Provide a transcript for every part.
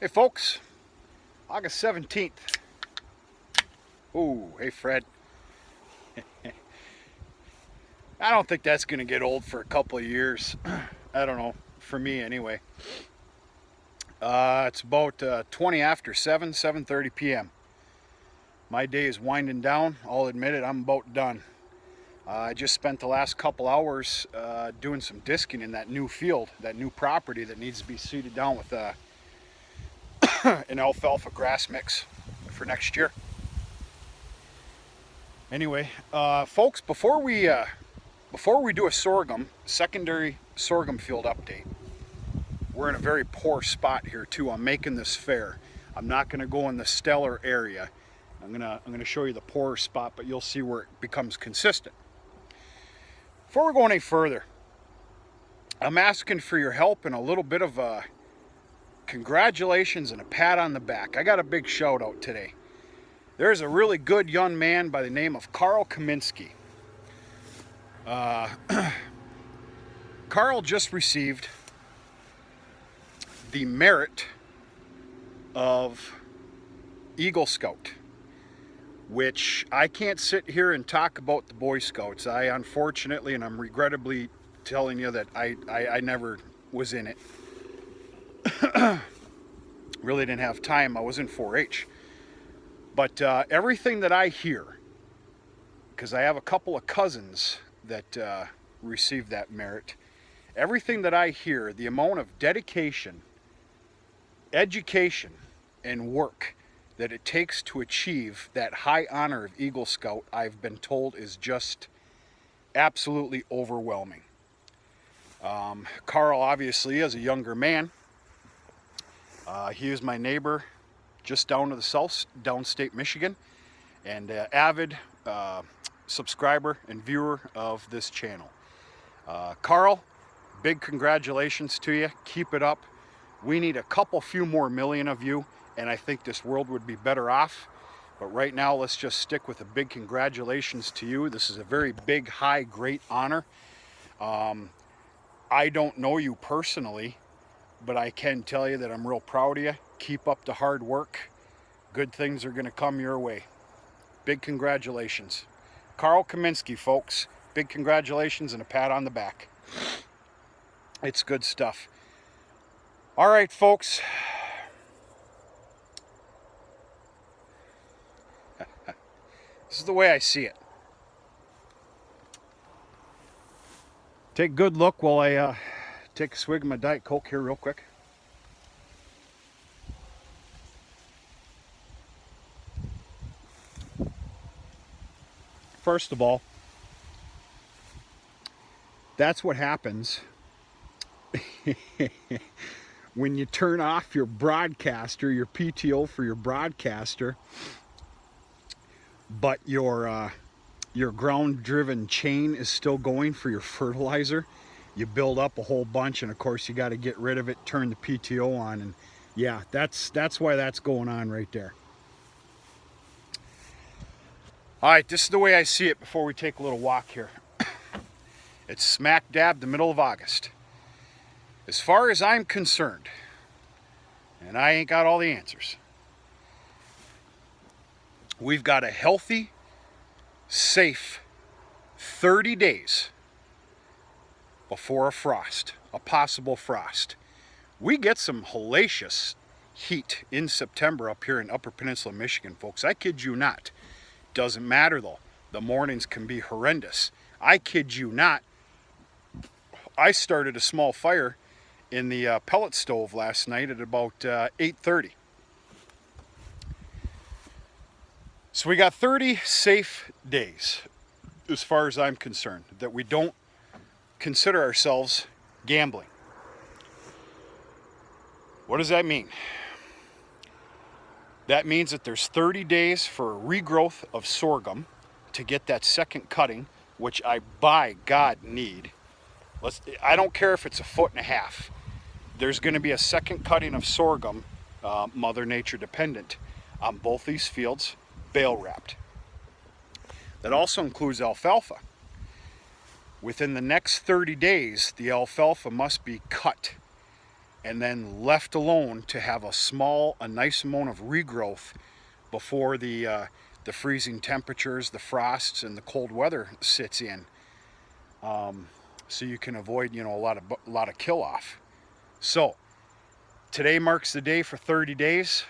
Hey folks, August 17th. Ooh, hey Fred. I don't think that's going to get old for a couple of years. I don't know, for me anyway. It's about 20 after 7, 7:30 p.m. My day is winding down. I'll admit it, I'm about done. I just spent the last couple hours doing some disking in that new field, that new property that needs to be seeded down with an alfalfa grass mix for next year. Anyway, folks, before we do a secondary sorghum field update, we're in a very poor spot here too. I'm making this fair. I'm not going to go in the stellar area. I'm gonna show you the poorer spot, but you'll see where it becomes consistent. Before we go any further, I'm asking for your help and a little bit of congratulations and a pat on the back. I got a big shout out today. There's a really good young man by the name of Carl Kaminsky. Carl just received the merit of Eagle Scout, which I can't sit here and talk about the Boy Scouts. I unfortunately, and I'm regrettably telling you that I never was in it. Really didn't have time. I was in 4-H. But everything that I hear, because I have a couple of cousins that received that merit, everything that I hear, the amount of dedication, education, and work that it takes to achieve that high honor of Eagle Scout, I've been told, is just absolutely overwhelming. Carl obviously is a younger man. He is my neighbor just down to the south, downstate Michigan, and avid subscriber and viewer of this channel. Carl, big congratulations to you. Keep it up. We need a few more million of you, and I think this world would be better off. But right now, let's just stick with a big congratulations to you. This is a very big, high, great honor. I don't know you personally, but I can tell you that I'm real proud of you. Keep up the hard work. Good things are going to come your way. Big congratulations. Carl Kaminsky, folks. Big congratulations and a pat on the back. It's good stuff. All right, folks. This is the way I see it. Take a good look while I take a swig of my Diet Coke here real quick. First of all, that's what happens when you turn off your broadcaster, your PTO for your broadcaster, but your ground-driven chain is still going for your fertilizer. You build up a whole bunch, and of course you got to get rid of it, turn the PTO on, and yeah, that's why that's going on right there. All right, this is the way I see it before we take a little walk here. It's smack dab the middle of August. As far as I'm concerned, and I ain't got all the answers, we've got a healthy, safe 30 days before a frost, a possible frost. We get some hellacious heat in September up here in Upper Peninsula, Michigan, folks. I kid you not. Doesn't matter though. The mornings can be horrendous. I kid you not. I started a small fire in the pellet stove last night at about 8:30. So we got 30 safe days, as far as I'm concerned, that we don't consider ourselves gambling. What does that mean? That means that there's 30 days for a regrowth of sorghum to get that second cutting, which I, by God, need. I don't care if it's 1.5 feet. There's going to be a second cutting of sorghum, Mother Nature dependent, on both these fields, bale wrapped. That also includes alfalfa. Within the next 30 days, the alfalfa must be cut and then left alone to have a nice amount of regrowth before the freezing temperatures, the frosts, and the cold weather sits in. So you can avoid, a lot of kill off. So today marks the day for 30 days.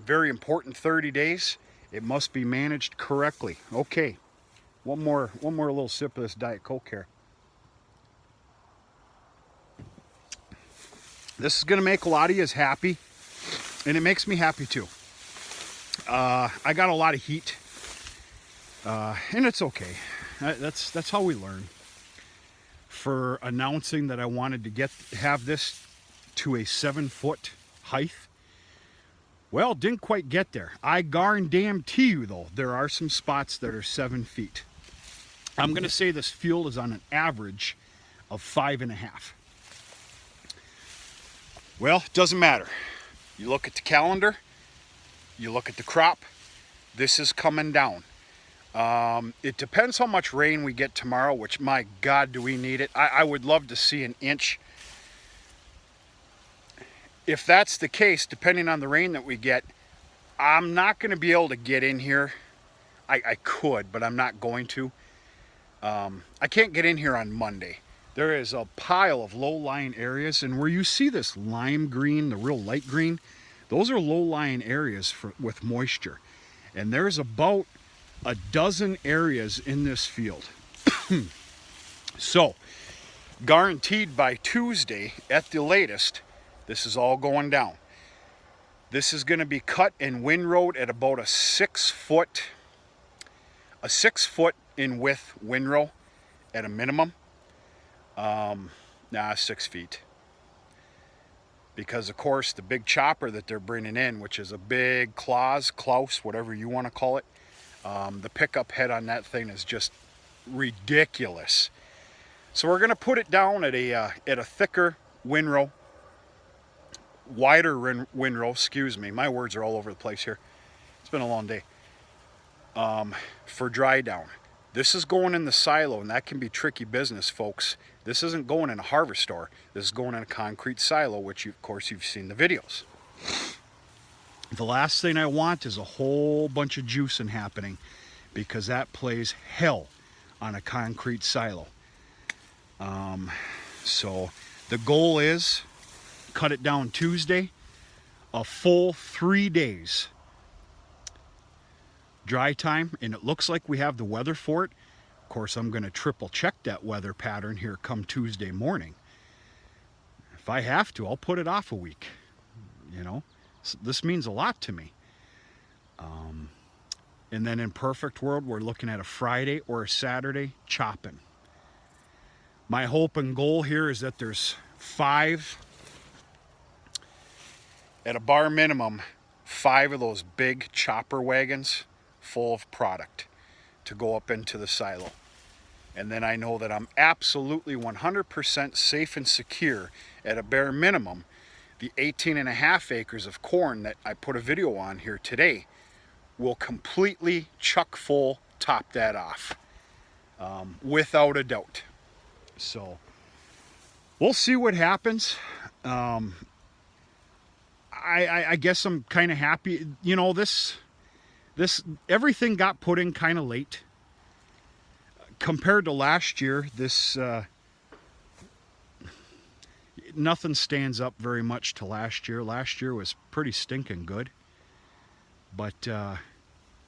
Very important 30 days. It must be managed correctly. Okay, one more little sip of this Diet Coke here. This is gonna make a lot of you happy, and it makes me happy too. I got a lot of heat, and it's okay. That's how we learn. For announcing that I wanted to have this to a 7-foot height. Well, didn't quite get there. I guarantee you though, there are some spots that are 7 feet. I'm gonna say this field is on an average of 5.5. Well, it doesn't matter. You look at the calendar, you look at the crop, this is coming down. It depends how much rain we get tomorrow, which, my God, do we need it. I would love to see an inch. If that's the case, depending on the rain that we get, I'm not going to be able to get in here. I could, but I'm not going to. I can't get in here on Monday. There is a pile of low-lying areas, and where you see this lime green, the real light green, those are low-lying areas with moisture. And there's about a dozen areas in this field. So, guaranteed by Tuesday at the latest, this is all going down. This is going to be cut and windrowed at about a 6 foot in width windrow at a minimum. 6 feet. Because of course the big chopper that they're bringing in, which is a big Klaus, whatever you want to call it, the pickup head on that thing is just ridiculous. So we're going to put it down at a thicker windrow, wider windrow, excuse me, my words are all over the place here. It's been a long day. For dry down. This is going in the silo, and that can be tricky business, folks. This isn't going in a harvest store. This is going in a concrete silo, which of course you've seen the videos. The last thing I want is a whole bunch of juicing happening, because that plays hell on a concrete silo. So the goal is cut it down Tuesday, a full 3 days dry time, and it looks like we have the weather for it. Of course, I'm going to triple check that weather pattern here come Tuesday morning. If I have to, I'll put it off a week. This means a lot to me. And then in perfect world, we're looking at a Friday or a Saturday chopping. My hope and goal here is that there's 5, at a bar minimum, 5 of those big chopper wagons full of product to go up into the silo. And then I know that I'm absolutely 100% safe and secure at a bare minimum. The 18.5 acres of corn that I put a video on here today will completely chuck full top that off, without a doubt. So we'll see what happens. I guess I'm kind of happy. This everything got put in kind of late compared to last year. This nothing stands up very much to last year. Last year was pretty stinking good, but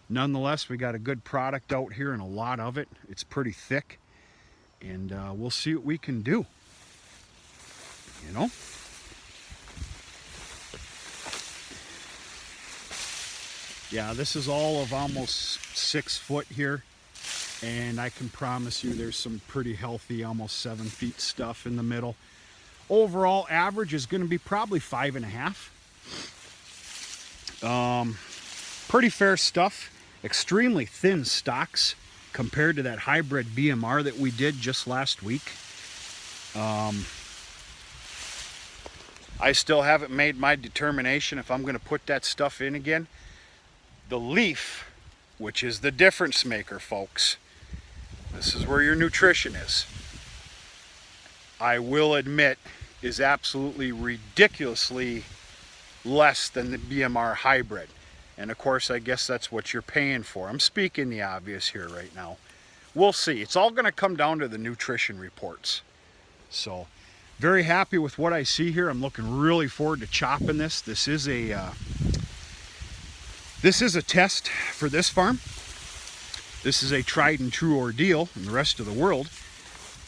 nonetheless, we got a good product out here, and a lot of it. It's pretty thick, and we'll see what we can do. Yeah, this is all of almost 6 foot here, and I can promise you there's some pretty healthy, almost 7 feet stuff in the middle. Overall average is going to be probably 5.5. Pretty fair stuff. Extremely thin stalks compared to that hybrid BMR that we did just last week. I still haven't made my determination if I'm going to put that stuff in again. The leaf, which is the difference maker, folks. This is where your nutrition is. I will admit is absolutely ridiculously less than the BMR hybrid. And of course, I guess that's what you're paying for. I'm speaking the obvious here right now. We'll see. It's all going to come down to the nutrition reports. So, very happy with what I see here. I'm looking really forward to chopping this. This is a test for this farm. This is a tried and true ordeal in the rest of the world.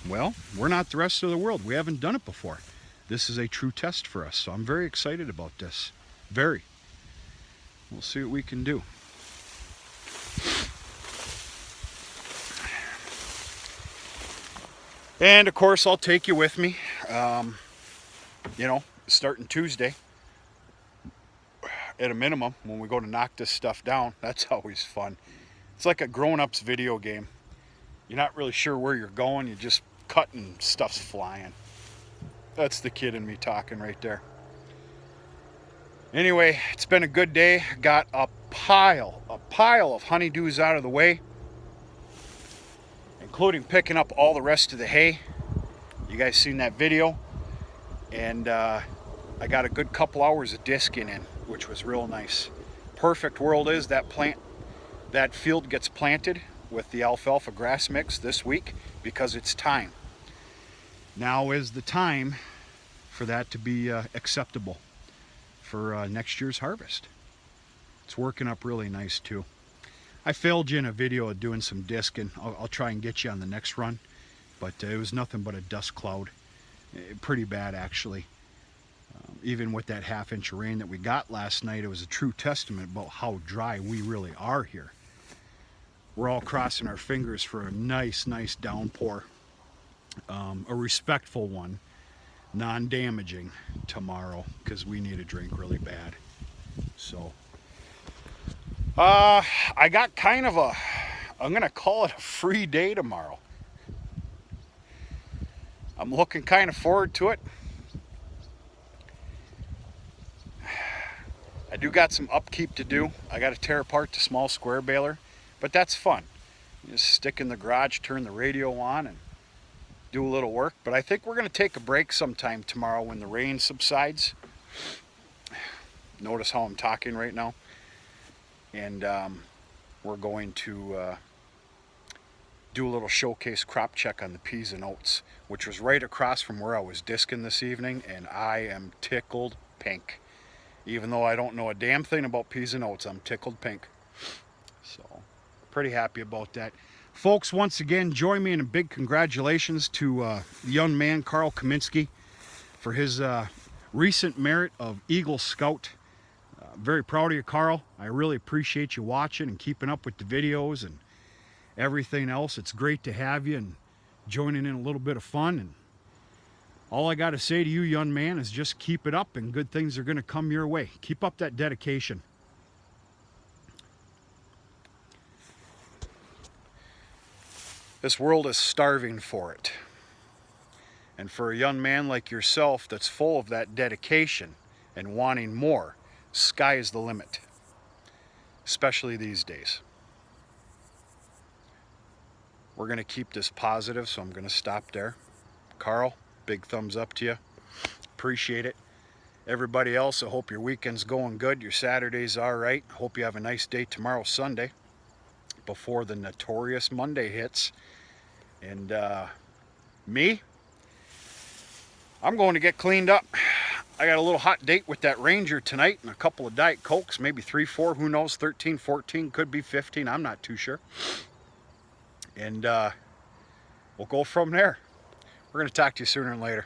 Well, we're not the rest of the world. We haven't done it before. This is a true test for us, so I'm very excited about this. Very. We'll see what we can do. And of course, I'll take you with me, you know, starting Tuesday. At a minimum, when we go to knock this stuff down. That's always fun. It's like a grown-up's video game. You're not really sure where you're going. You're just cutting, stuff's flying. That's the kid in me talking right there. Anyway, it's been a good day. Got a pile of honeydews out of the way, including picking up all the rest of the hay. You guys seen that video? And I got a good couple hours of disking in, which was real nice. Perfect world is that field gets planted with the alfalfa grass mix this week because it's time. Now is the time for that to be acceptable for next year's harvest. It's working up really nice too. I failed you in a video of doing some disking. I'll try and get you on the next run, but it was nothing but a dust cloud. Pretty bad actually. Even with that half-inch of rain that we got last night, it was a true testament about how dry we really are here. We're all crossing our fingers for a nice downpour. A respectful one, non-damaging tomorrow, because we need a drink really bad. So, I got kind of I'm going to call it a free day tomorrow. I'm looking kind of forward to it. I do got some upkeep to do. I got to tear apart the small square baler, but that's fun. You just stick in the garage, turn the radio on, and do a little work. But I think we're going to take a break sometime tomorrow when the rain subsides. Notice how I'm talking right now. And we're going to do a little showcase crop check on the peas and oats, which was right across from where I was disking this evening, and I am tickled pink. Even though I don't know a damn thing about peas and oats, I'm tickled pink. So, pretty happy about that. Folks, once again, join me in a big congratulations to the young man, Carl Kaminsky, for his recent merit of Eagle Scout. Very proud of you, Carl. I really appreciate you watching and keeping up with the videos and everything else. It's great to have you and joining in a little bit of fun. And all I got to say to you, young man, is just keep it up and good things are going to come your way. Keep up that dedication. This world is starving for it. And for a young man like yourself that's full of that dedication and wanting more, sky is the limit. Especially these days. We're going to keep this positive, so I'm going to stop there. Carl, big thumbs up to you. Appreciate it. Everybody else, I hope your weekend's going good. Your Saturday's all right. Hope you have a nice day tomorrow, Sunday, before the notorious Monday hits. And me, I'm going to get cleaned up. I got a little hot date with that Ranger tonight and a couple of Diet Cokes, maybe 3, 4, who knows, 13, 14, could be 15, I'm not too sure. And we'll go from there. We're going to talk to you sooner and later.